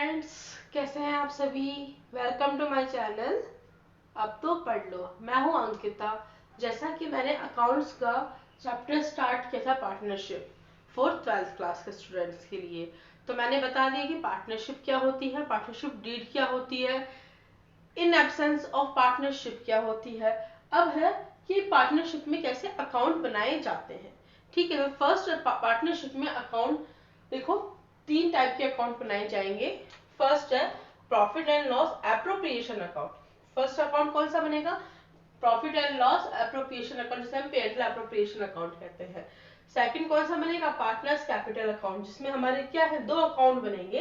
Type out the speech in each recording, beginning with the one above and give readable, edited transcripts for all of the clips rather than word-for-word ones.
Friends, कैसे हैं आप सभी। Welcome to my channel. अब तो पढ़ लो। मैं हूं अंकिता। जैसा कि मैंने अकाउंट्स का चैप्टर स्टार्ट किया था पार्टनरशिप 4th-12th क्लास के स्टूडेंट्स के लिए, तो मैंने बता दिया कि पार्टनरशिप क्या होती है, पार्टनरशिप डीड क्या होती है, इन एब्सेंस ऑफ पार्टनरशिप क्या होती है। अब है कि पार्टनरशिप में कैसे अकाउंट बनाए जाते हैं। ठीक है, फर्स्ट पार्टनरशिप में अकाउंट देखो, 3 टाइप के अकाउंट बनाए जाएंगे। फर्स्ट है profit and loss appropriation account. First account कौन सा बनेगा? Profit and loss appropriation account, जिसे हम पेएंडल एप्रोप्रिएशन अकाउंट कहते हैं। सेकंड कौन सा बनेगा? पार्टनर्स कैपिटल अकाउंट, जिसमें हमारे क्या है, 2 अकाउंट बनेंगे,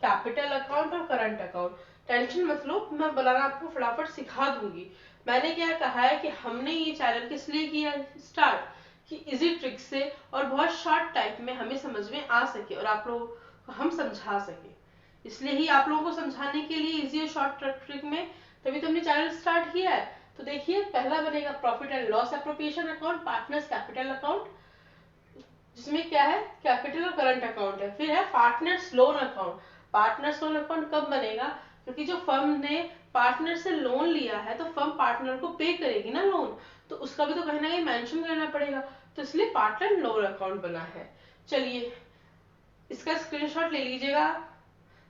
कैपिटल अकाउंट और करंट अकाउंट। टेंशन मत लो, मैं बनाना आपको फटाफट सिखा दूंगी। मैंने क्या कहा है कि हमने ये चैनल किस लिए किया स्टार्ट, कि इजी ट्रिक से और बहुत शॉर्ट टाइप में हमें समझ में आ सके और आप लोगों को हम समझा सके। इसलिए ही आप लोगों को समझाने के लिए इजी और शॉर्ट ट्रिक में तभी तो हमने चैनल स्टार्ट किया है। तो देखिए, पहला बनेगा profit and loss appropriation account, partners capital account, जिसमें क्या है, कैपिटल और करंट अकाउंट है। फिर है partners loan account. Partners loan account कब बनेगा? क्योंकि जो फर्म ने पार्टनर से लोन लिया है तो फर्म पार्टनर को पे करेगी ना लोन, तो उसका भी तो कहीं ना कहीं मेंशन करना पड़ेगा, तो इसलिए पार्टनर लोन अकाउंट बना है। चलिए, इसका स्क्रीनशॉट ले लीजिएगा,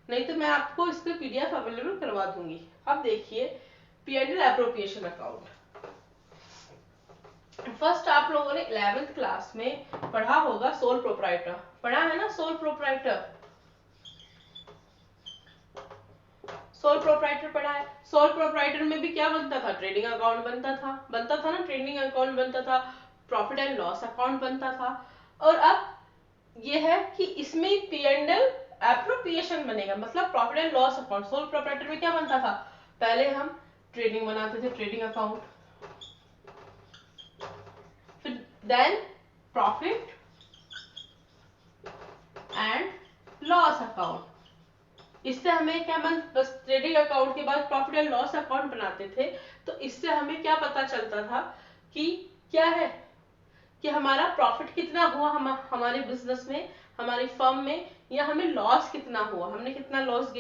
नहीं तो मैं आपको इसका पीडीएफ अवेलेबल करवा दूंगी। अब देखिए, पीएनएल एप्रोप्रिएशन अकाउंट। फर्स्ट आप लोगों ने 11th क्लास में पढ़ा होगा सोल प्रोप्राइटर, पढ़ा है ना सोल प्रोप्राइटर? सोल प्रोप्राइटर पढ़ा है। सोल प्रोप्राइटर में भी क्या बनता था? ट्रेडिंग अकाउंट बनता था ना, ट्रेडिंग अकाउंट बनता था, प्रॉफिट एंड लॉस अकाउंट बनता था। और अब ये है कि इसमें पीएनएल एप्रोप्रिएशन बनेगा, मतलब profit and loss account. Sole proprietor में क्या बनता था? पहले हम ट्रेडिंग बनाते थे, ट्रेडिंग अकाउंट, फिर then profit and loss account. इससे हमें क्या बस ट्रेडिंग अकाउंट के बाद प्रॉफिट एंड लॉस अकाउंट बनाते थे, तो इससे हमें क्या पता चलता था कि क्या है, कि हमारा प्रॉफिट कितना हुआ हमारे बिजनेस में, हमारी फर्म में, या हमें लॉस कितना हुआ, हमने कितना लॉस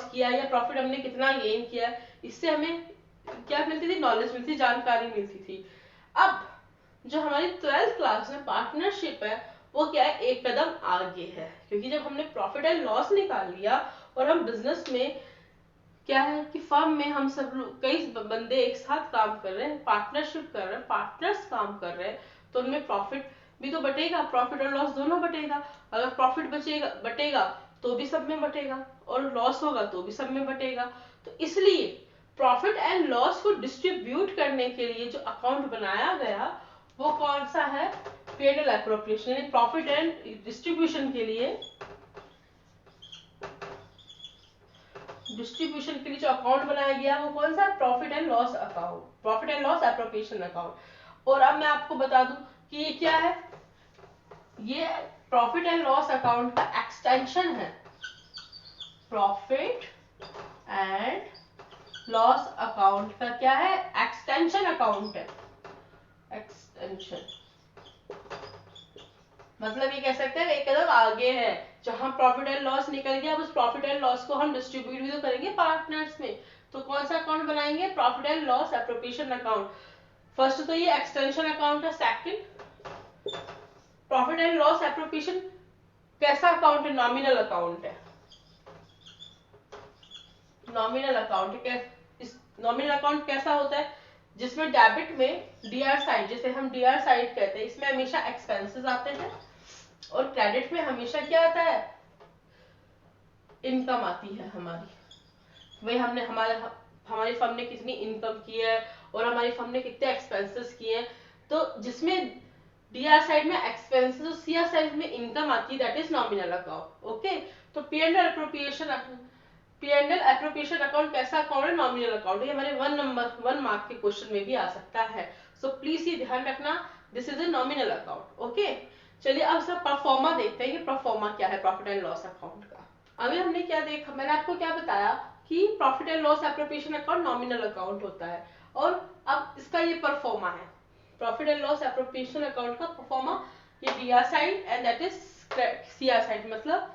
किया या प्रॉफिट हमने कितना गेन किया। इससे हमें क्या मिलती थी? नॉलेज मिलती, जानकारी मिलती थी। अब जो हमारी 12th क्लास में पार्टनरशिप है, वो क्या है, एक कदम आगे है, क्योंकि जब हमने प्रॉफिट एंड लॉस निकाल लिया और हम बिजनेस में क्या है कि फर्म में हम सब लोग, कई बंदे एक साथ काम कर रहे हैं, पार्टनरशिप कर रहे हैं, पार्टनर्स काम कर रहे हैं, तो उनमें प्रॉफिट भी तो बटेगा, प्रॉफिट और लॉस दोनों बटेगा। अगर प्रॉफिट बटेगा तो भी सब में बटेगा, और लॉस होगा तो भी सब में बटेगा। तो इसलिए प्रॉफिट एंड लॉस को डिस्ट्रीब्यूट करने के लिए जो अकाउंट बनाया गया वो कौन सा है? पीएनएल एप्रोप्रिएशन, यानी प्रॉफिट एंड डिस्ट्रीब्यूशन के लिए जो अकाउंट बनाया गया वो कौन सा? Profit and loss account, profit and loss appropriation account. और अब मैं आपको बता दूं कि ये क्या है, ये प्रॉफिट एंड लॉस अकाउंट का एक्सटेंशन है। प्रॉफिट एंड लॉस अकाउंट का क्या है? एक्सटेंशन अकाउंट है। एक्सटेंशन मतलब ये कह सकते हैं एक कदम आगे है, जहां प्रॉफिट एंड लॉस निकल गया, उस प्रॉफिट एंड लॉस को हम डिस्ट्रीब्यूट भी तो करेंगे पार्टनर्स में। तो कौन सा अकाउंट बनाएंगे? Profit and loss appropriation account. First तो ये एक्सटेंशन अकाउंट है। Second, profit and loss appropriation कैसा अकाउंट है? नॉमिनल अकाउंट है। नॉमिनल अकाउंट नॉमिनल अकाउंट कैसा होता है? जिसमें डेबिट में डीआर साइड, जिसे हम डीआर साइड कहते हैं, इसमें हमेशा एक्सपेंसेस आते हैं, और क्रेडिट में हमेशा क्या आता है? इनकम आती है हमारी। वही हमारी फर्म ने कितनी इनकम की है और हमारी फर्म ने कितने एक्सपेंसेस किए हैं। तो जिसमें डीआर साइड में एक्सपेंसेस और सीआर साइड में इनकम आती है, that is nominal account. Okay, तो पीएनएल एप्रोप्रिएशन अकाउंट कैसा अकाउंट है? Nominal account. ये हमारे 1 मार्क के क्वेश्चन में भी आ सकता है, सो प्लीज ये ध्यान रखना, this is a nominal account. Okay, चलिए अब सब परफॉर्मा देखते हैं कि परफॉर्मा क्या है प्रॉफिट एंड लॉस अकाउंट का। अभी हमने क्या देखा, मैंने आपको क्या बताया कि profit and loss appropriation account nominal account होता है, और अब इसका ये परफॉर्मा है। Profit and loss appropriation account का परफॉर्मा, ये DR side and that is CR side, मतलब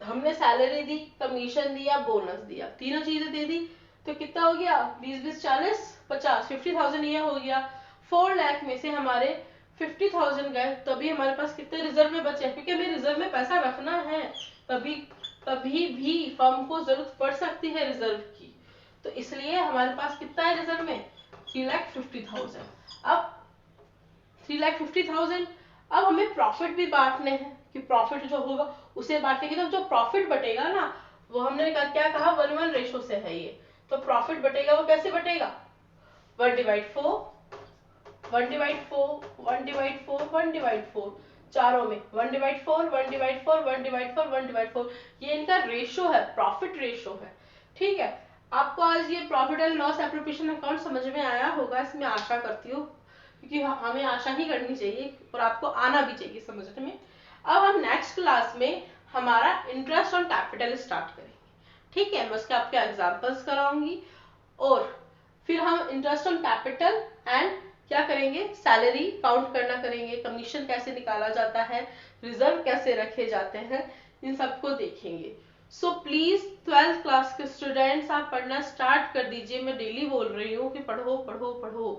हमने सैलरी दी, कमीशन दिया, बोनस दिया, तीनों चीजें दे दी, तो कितना हो गया? 20-20-40-50, 50,000 ये हो गया। 4 लाख में से हमारे 50,000 गए, तभी हमारे पास कितने रिजर्व में बचे? क्योंकि हमें रिजर्व में पैसा रखना है, कभी कभी भी फर्म को जरूरत पड़ सकती है रिजर्व की, तो इसलिए हमारे पास कितना है रिजर्व में? 3,50,000। अब 3,50,000, अब हमें प्रॉफिट भी बांटने हैं कि प्रॉफिट जो होगा उसे बांटेंगे, तो जो प्रॉफिट बटेगा ना, वो हमने क्या कहा? 1:1 रेशो से है ये। तो प्रॉफिट बटेगा वो कैसे बटेगा? 1/4, 1/4, 1/4, 1/4, चारों में 1/4, 1/4, 1/4, 1/4, ये इनका रेशो है, प्रॉफिट रेशो है। ठीक है, आपको आज ये profit and loss appropriation account समझ में आया होगा, इसमें आशा करती हूँ, क्योंकि हमें आशा ही करनी चाहिए और आपको आना भी चाहिए समझने में। अब हम नेक्स्ट क्लास में हमारा इंटरेस्ट ऑन कैपिटल स्टार्ट करेंगे। ठीक है, मैं उसके आपके एग्जांपल्स कराऊंगी, और फिर हम इंटरेस्ट ऑन कैपिटल एंड क्या करेंगे? सैलरी काउंट करना करेंगे, कमीशन कैसे निकाला जाता है, रिजर्व कैसे रखे जाते हैं, इन सबको देखेंगे। सो प्लीज 12th क्लास के स्टूडेंट्स, आप पढ़ना स्टार्ट कर दीजिए। मैं डेली बोल रही हूँ कि पढ़ो पढ़ो पढ़ो,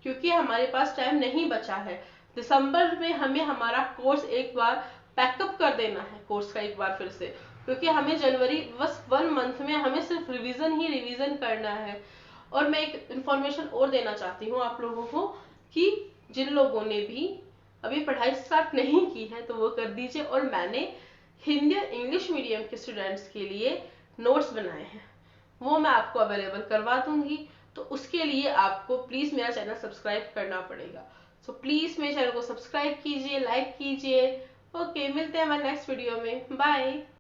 क्योंकि हमारे पास टाइम नहीं बचा है। दिसंबर में हमें हमारा कोर्स एक बार पैकअप कर देना है, कोर्स का एक बार फिर से, क्योंकि हमें जनवरी बस 1 मंथ में हमें सिर्फ रिवीजन ही रिवीजन करना है। और मैं एक इंफॉर्मेशन और देना चाहती हूँ आप लोगों को कि जिन लोगों ने भी अभी पढ़ाई स्टार्ट नहीं की है तो वो कर दीजिए, और मैंने हिंदी और इंग्लिश मीडियम के स्टूडेंट्स के लिए नोट्स बनाए हैं, वो मैं आपको अवेलेबल करवा दूंगी। तो उसके लिए आपको प्लीज मेरा चैनल सब्सक्राइब करना पड़ेगा। सो प्लीज मेरे चैनल को सब्सक्राइब कीजिए, लाइक कीजिए। ओके, मिलते हैं हमारे नेक्स्ट वीडियो में। बाय।